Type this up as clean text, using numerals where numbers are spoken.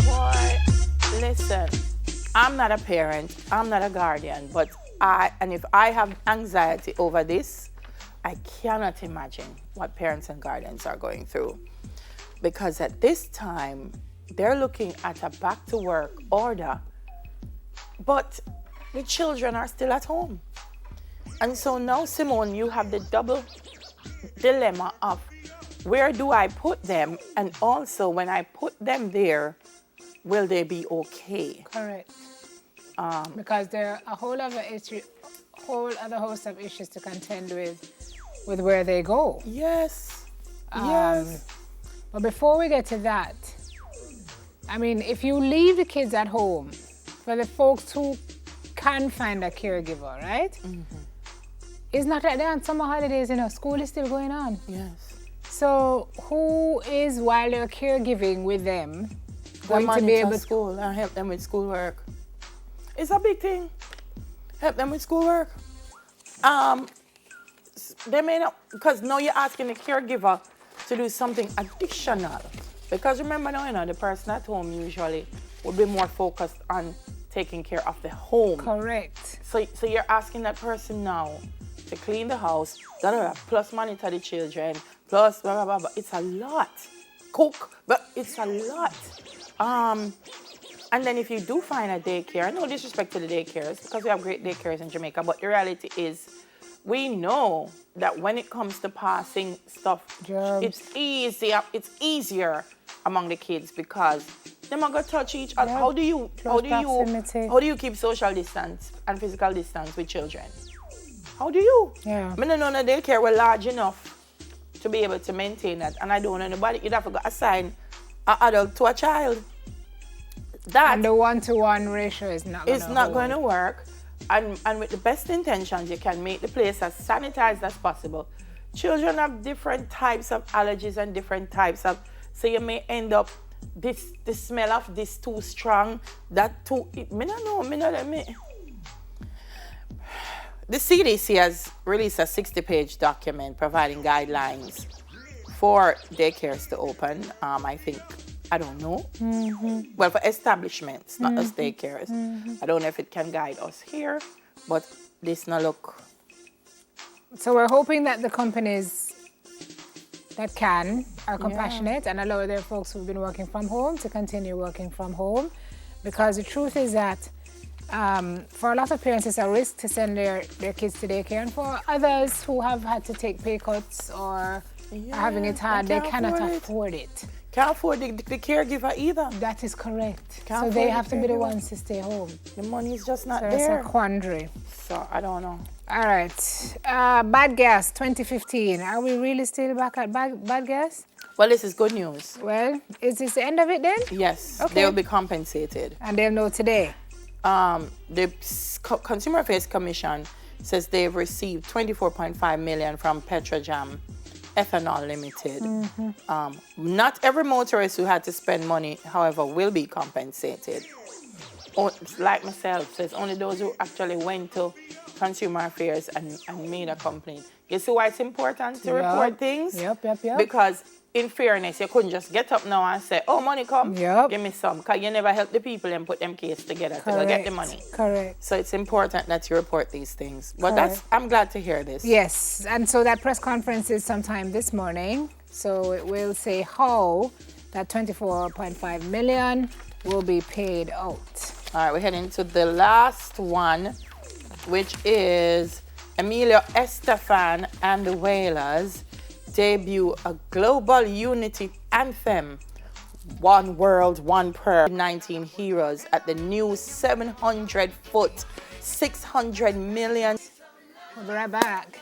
Boy, listen, I'm not a parent, I'm not a guardian, but if I have anxiety over this, I cannot imagine what parents and guardians are going through. Because at this time, they're looking at a back to work order, but the children are still at home. And so now, Simone, you have the double dilemma of where do I put them? And also, when I put them there, will they be okay? Correct. Because there are a whole other host of issues to contend with where they go. Yes. Yes. But before we get to that, I mean, if you leave the kids at home, for the folks who can find a caregiver, right? Mm-hmm. It's not like they're on summer holidays, school is still going on. Yes. So who is, while they're caregiving with them, going to be able to school and help them with schoolwork? It's a big thing. Help them with schoolwork. They may not, because now you're asking the caregiver to do something additional. Because remember now, the person at home usually would be more focused on taking care of the home. Correct. So you're asking that person now to clean the house, plus monitor the children, plus blah, blah, blah, blah. It's a lot. Cook, but it's a lot. And then if you do find a daycare, no disrespect to the daycares, because we have great daycares in Jamaica, but the reality is we know that when it comes to passing stuff, it's easier among the kids because they're not gonna touch each other. How do you keep social distance and physical distance with children? How do you? Yeah. I don't know the daycare were large enough to be able to maintain that, and I don't know anybody. You'd have to assign an adult to a child. And the 1-to-1 ratio is not going to work. And with the best intentions, you can make the place as sanitized as possible. Children have different types of allergies and different types of, so you may end up the smell of this too strong, that too. The CDC has released a 60-page document providing guidelines for daycares to open. I don't know. Mm-hmm. Well, for establishments, not as daycares. Mm-hmm. I don't know if it can guide us here, but this no look. So we're hoping that the companies that are compassionate and allow their folks who've been working from home to continue working from home. Because the truth is that for a lot of parents, it's a risk to send their kids to daycare. And for others who have had to take pay cuts or are having it hard, they cannot afford it. Can't afford the caregiver either. That is correct. So they have to be the ones to stay home. The money is just not there. It's a quandary. So I don't know. All right. Bad gas 2015. Are we really still back at bad gas? Well, this is good news. Well, is this the end of it then? Yes. Okay. They will be compensated. And they'll know today. The Consumer Affairs Commission says they've received $24.5 million from Petrojam Ethanol Limited. Mm-hmm. Not every motorist who had to spend money, however, will be compensated. Like myself, says only those who actually went to Consumer Affairs and made a complaint. You see why it's important to report things? Yep. Because in fairness, you couldn't just get up now and say, oh, money come, give me some. Because you never help the people and put them case together to go get the money. Correct. So it's important that you report these things. But I'm glad to hear this. Yes. And so that press conference is sometime this morning. So it will say how that $24.5 million will be paid out. All right, we're heading to the last one, which is Emilio Estefan and the Wailers debut a global unity anthem, One World, One Prayer, 19 heroes at the new 700-foot, 600 million. We'll be right back.